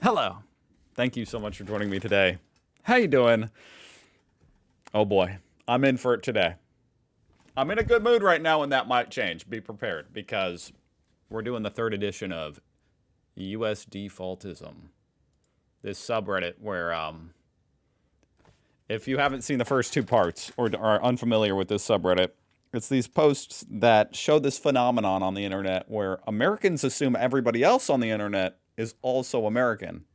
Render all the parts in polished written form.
Hello. Thank you so much for joining me today. How you doing? Oh boy, I'm in for it today. I'm in a good mood right now and that might change. Be prepared because we're doing the third edition of US Defaultism. This subreddit where if you haven't seen the first two parts or are unfamiliar with this subreddit, it's these posts that show this phenomenon on the internet where Americans assume everybody else on the internet is also American.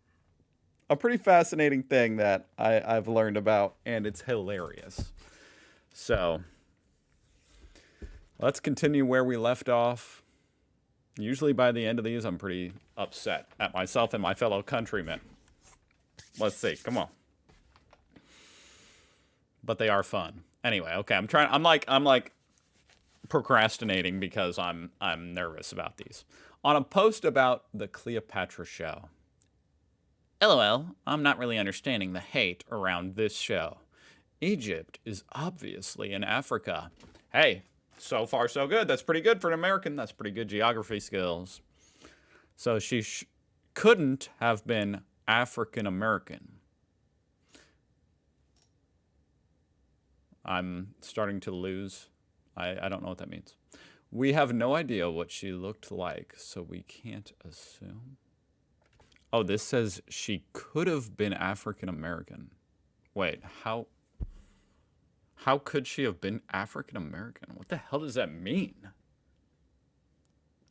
A pretty fascinating thing that I've learned about, and it's hilarious. So, let's continue where we left off. Usually by the end of these, I'm pretty upset at myself and my fellow countrymen. Let's see, come on. But they are fun. Anyway, okay, I'm like procrastinating because I'm nervous about these. On a post about the Cleopatra show. LOL, I'm not really understanding the hate around this show. Egypt is obviously in Africa. Hey, so far so good. That's pretty good for an American. That's pretty good geography skills. So she couldn't have been African American. I'm starting to lose. I don't know what that means. We have no idea what she looked like, so we can't assume. Oh, this says she could have been African American. Wait, how could she have been African American? What the hell does that mean?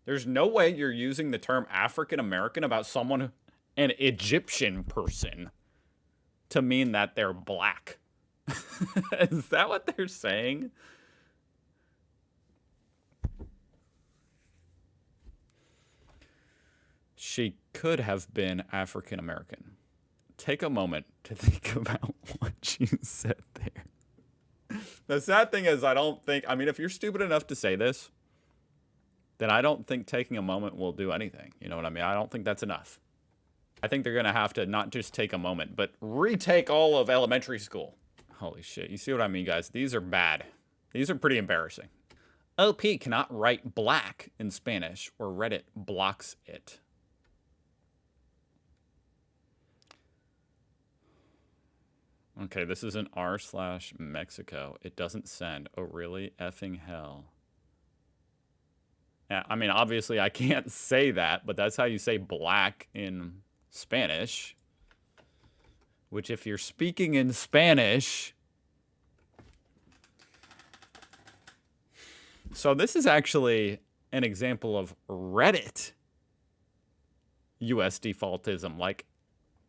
There's no way you're using the term African American about someone, an Egyptian person, to mean that they're black. Is that what they're saying? She could have been African American. Take a moment to think about what she said there. The sad thing is, if you're stupid enough to say this, then I don't think taking a moment will do anything. You know what I mean? I don't think that's enough. I think they're going to have to not just take a moment, but retake all of elementary school. Holy shit. You see what I mean, guys? These are bad. These are pretty embarrassing. OP cannot write black in Spanish, or Reddit blocks it. Okay, this is an r/Mexico. It doesn't send. Oh, really? Effing hell. Yeah, I mean, obviously I can't say that, but that's how you say black in Spanish. Which, if you're speaking in Spanish... So this is actually an example of Reddit US defaultism, like,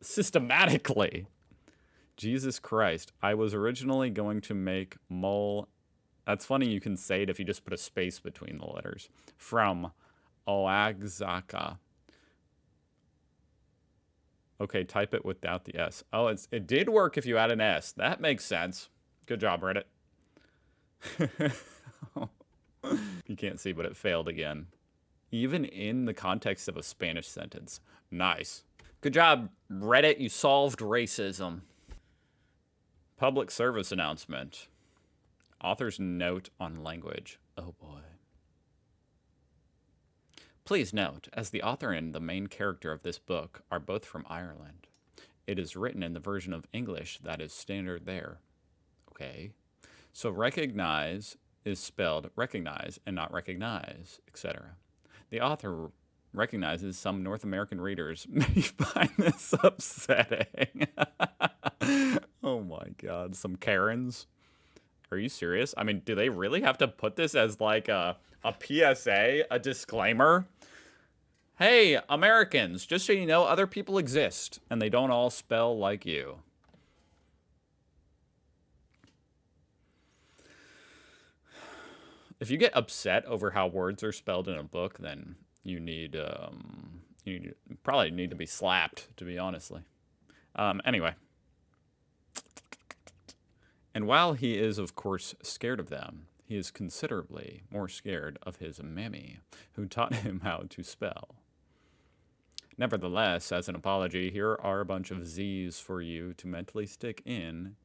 systematically. Jesus Christ. I was originally going to make mole... That's funny you can say it if you just put a space between the letters. From Oaxaca. Okay, type it without the S. Oh, it did work if you add an S. That makes sense. Good job, Reddit. You can't see, but it failed again. Even in the context of a Spanish sentence. Nice. Good job, Reddit. You solved racism. Public service announcement. Author's note on language. Oh boy. Please note, as the author and the main character of this book are both from Ireland, it is written in the version of English that is standard there. Okay. So recognize is spelled recognize and not recognize, etc. The author recognizes some North American readers may find this upsetting. Oh my god, some Karens. Are you serious? I mean, do they really have to put this as like a PSA, a disclaimer? Hey, Americans, just so you know, other people exist, and they don't all spell like you. If you get upset over how words are spelled in a book, then you probably need to be slapped, to be honestly. Anyway. And while he is, of course, scared of them, he is considerably more scared of his mammy, who taught him how to spell. Nevertheless, as an apology, here are a bunch of Z's for you to mentally stick in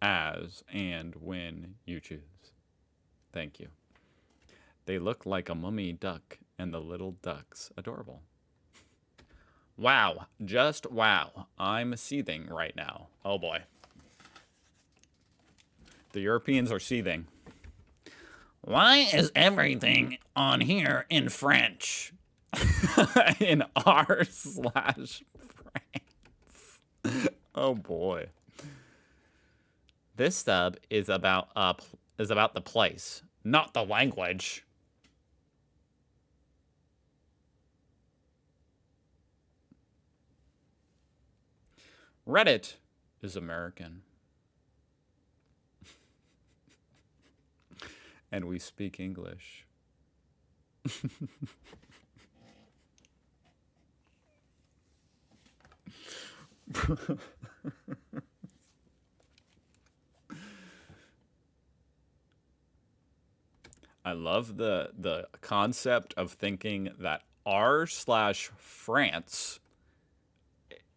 as and when you choose. Thank you. They look like a mummy duck, and the little duck's adorable. Wow. Just wow. I'm seething right now. Oh boy. The Europeans are seething. Why is everything on here in French? In r slash France. Oh boy. This sub is about the place, not the language. Reddit is American. And we speak English. I love the concept of thinking that r slash France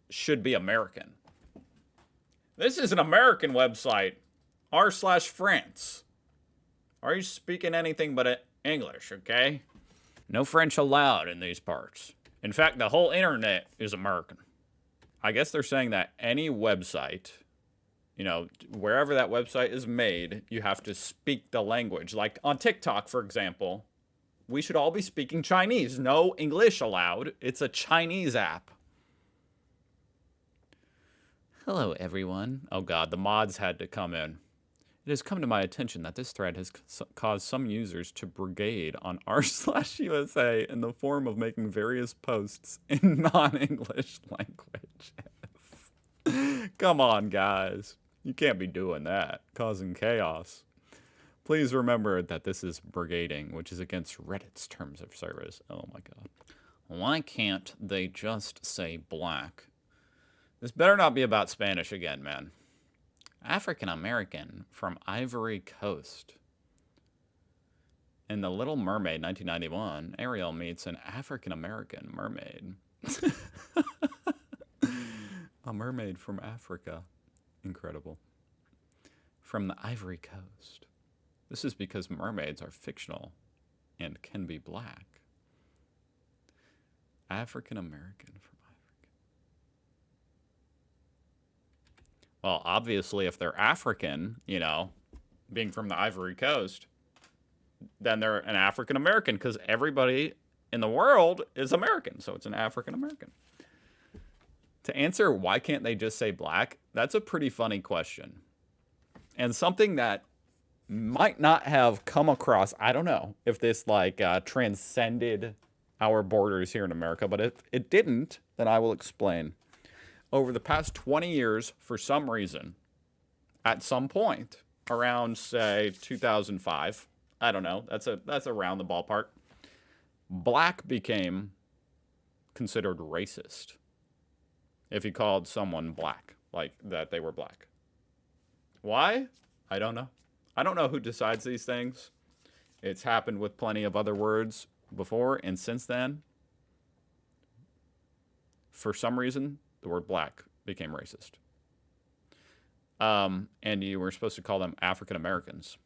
should be American. This is an American website. r slash France. Are you speaking anything but English, okay? No French allowed in these parts. In fact, the whole internet is American. I guess they're saying that any website, you know, wherever that website is made, you have to speak the language. Like on TikTok, for example, we should all be speaking Chinese. No English allowed. It's a Chinese app. Hello, everyone. Oh god, the mods had to come in. It has come to my attention that this thread has caused some users to brigade on r/USA in the form of making various posts in non-English languages. Come on, guys. You can't be doing that, causing chaos. Please remember that this is brigading, which is against Reddit's terms of service. Oh my god. Why can't they just say black? This better not be about Spanish again, man. African American from Ivory Coast. In The Little Mermaid 1991, Ariel meets an African American mermaid. A mermaid from Africa. Incredible. From the Ivory Coast. This is because mermaids are fictional and can be black. African American from Africa. Well, obviously, if they're African, you know, being from the Ivory Coast, then they're an African American because everybody in the world is American. So it's an African American. To answer why can't they just say black, that's a pretty funny question. And something that might not have come across, I don't know if this like transcended our borders here in America, but if it didn't, then I will explain. Over the past 20 years, for some reason, at some point around say 2005, I don't know, that's around the ballpark, black became considered racist if you called someone black, like that they were black. Why? I don't know. I don't know who decides these things. It's happened with plenty of other words before and since then. For some reason, the word black became racist. And you were supposed to call them African Americans.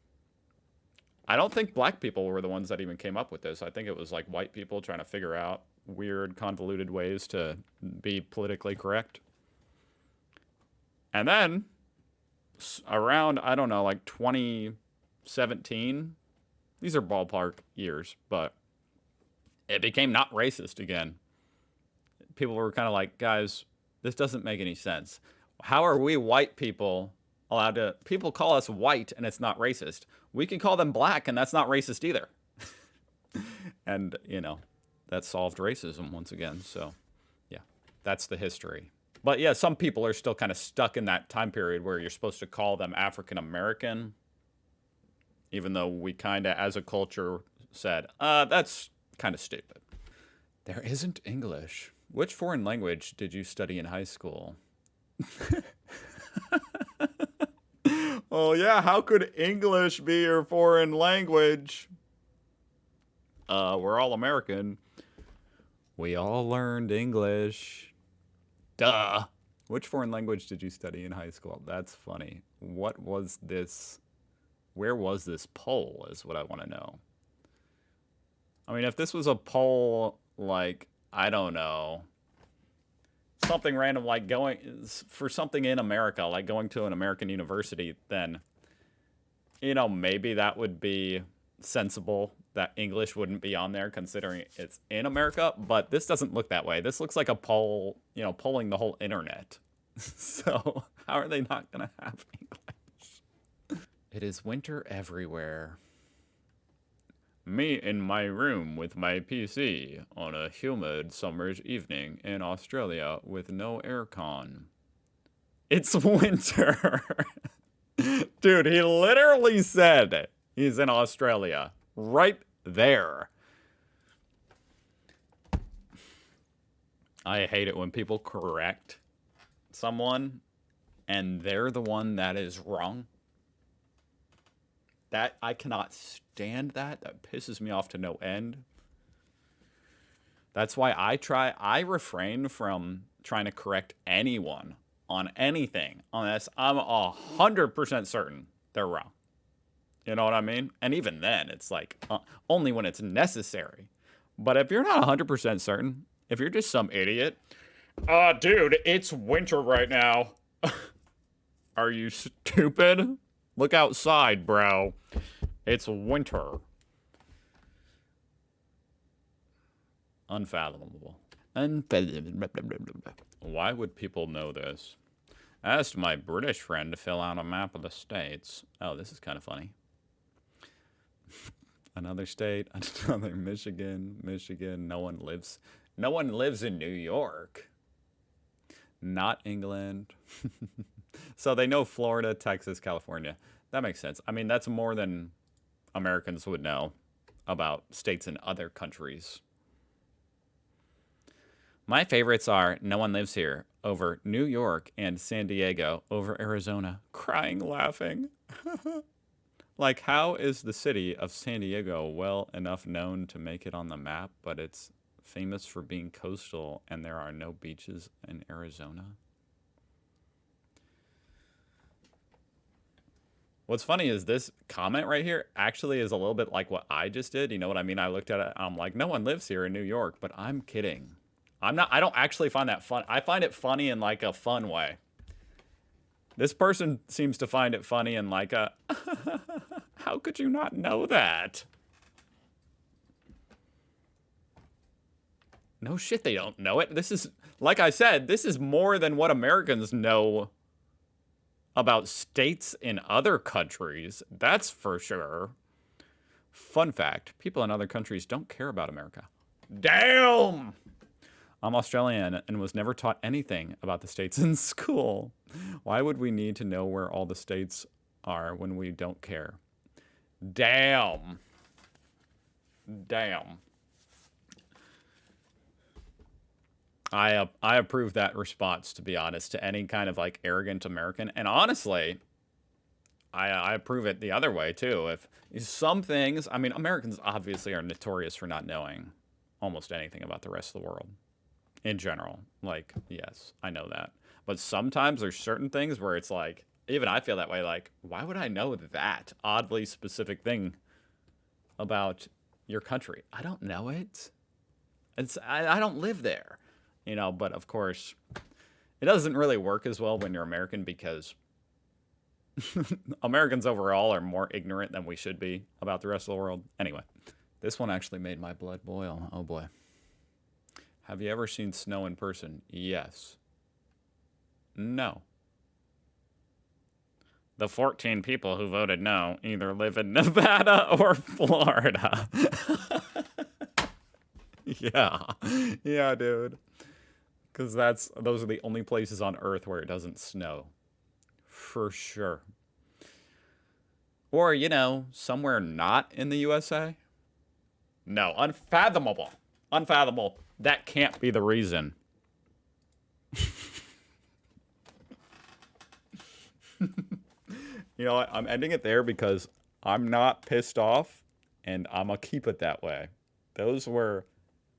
I don't think black people were the ones that even came up with this. I think it was like white people trying to figure out weird, convoluted ways to be politically correct. And then around, I don't know, like 2017, these are ballpark years, but it became not racist again. People were kind of like, guys, this doesn't make any sense. How are we white people allowed to, people call us white and it's not racist. We can call them black and that's not racist either. And, you know, that solved racism once again. So, yeah, that's the history. But yeah, some people are still kind of stuck in that time period where you're supposed to call them African American, even though we kind of, as a culture, said, that's kind of stupid. There isn't English. Which foreign language did you study in high school? Oh, yeah, how could English be your foreign language? We're all American. We all learned English. Duh. Which foreign language did you study in high school? That's funny. What was this? Where was this poll is what I want to know. I mean, if this was a poll, like, I don't know, something random like for something in America, like going to an American university, then, you know, maybe that would be sensible that English wouldn't be on there considering it's in America, but this doesn't look that way. This looks like a poll, you know, polling the whole internet. So how are they not going to have English? It is winter everywhere. Me in my room with my PC on a humid summer's evening in Australia with no aircon. It's winter. Dude, he literally said he's in Australia. Right there. I hate it when people correct someone and they're the one that is wrong. That, I cannot stand that. That pisses me off to no end. That's why I refrain from trying to correct anyone on anything unless I'm 100% certain they're wrong. You know what I mean? And even then, it's like only when it's necessary. But if you're not 100% certain, if you're just some idiot, dude, it's winter right now. Are you stupid? Look outside, bro. It's winter. Unfathomable. Why would people know this? I asked my British friend to fill out a map of the states. Oh, this is kind of funny. Another state, another Michigan. No one lives in New York. Not England. So they know Florida, Texas, California. That makes sense. I mean, that's more than Americans would know about states in other countries. My favorites are No One Lives Here over New York and San Diego over Arizona. Crying, laughing. Like, how is the city of San Diego well enough known to make it on the map, but it's famous for being coastal and there are no beaches in Arizona? What's funny is this comment right here actually is a little bit like what I just did. You know what I mean? I looked at it, I'm like, no one lives here in New York, but I'm kidding. I don't actually find that fun. I find it funny in like a fun way. This person seems to find it funny in like a, how could you not know that? No shit, they don't know it. This is, like I said, this is more than what Americans know about states in other countries. That's for sure. Fun fact, people in other countries don't care about America. Damn! I'm Australian and was never taught anything about the states in school. Why would we need to know where all the states are when we don't care? Damn. Damn. I approve that response, to be honest, to any kind of like arrogant American. And honestly, I approve it the other way too. If some things, I mean, Americans obviously are notorious for not knowing almost anything about the rest of the world in general. Like, yes, I know that. But sometimes there's certain things where it's like, even I feel that way, like, why would I know that oddly specific thing about your country? I don't know it. I don't live there. You know, but of course, it doesn't really work as well when you're American because Americans overall are more ignorant than we should be about the rest of the world. Anyway, this one actually made my blood boil. Oh boy. Have you ever seen snow in person? Yes. No. The 14 people who voted no either live in Nevada or Florida. Yeah. Yeah, dude. Because those are the only places on Earth where it doesn't snow. For sure. Or, you know, somewhere not in the USA? No, unfathomable. Unfathomable. That can't be the reason. You know what? I'm ending it there because I'm not pissed off, and I'm going to keep it that way. Those were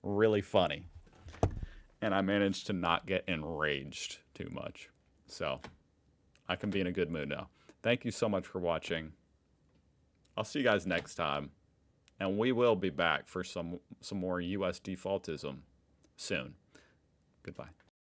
really funny. And I managed to not get enraged too much. So, I can be in a good mood now. Thank you so much for watching. I'll see you guys next time. And we will be back for some more US defaultism soon. Goodbye.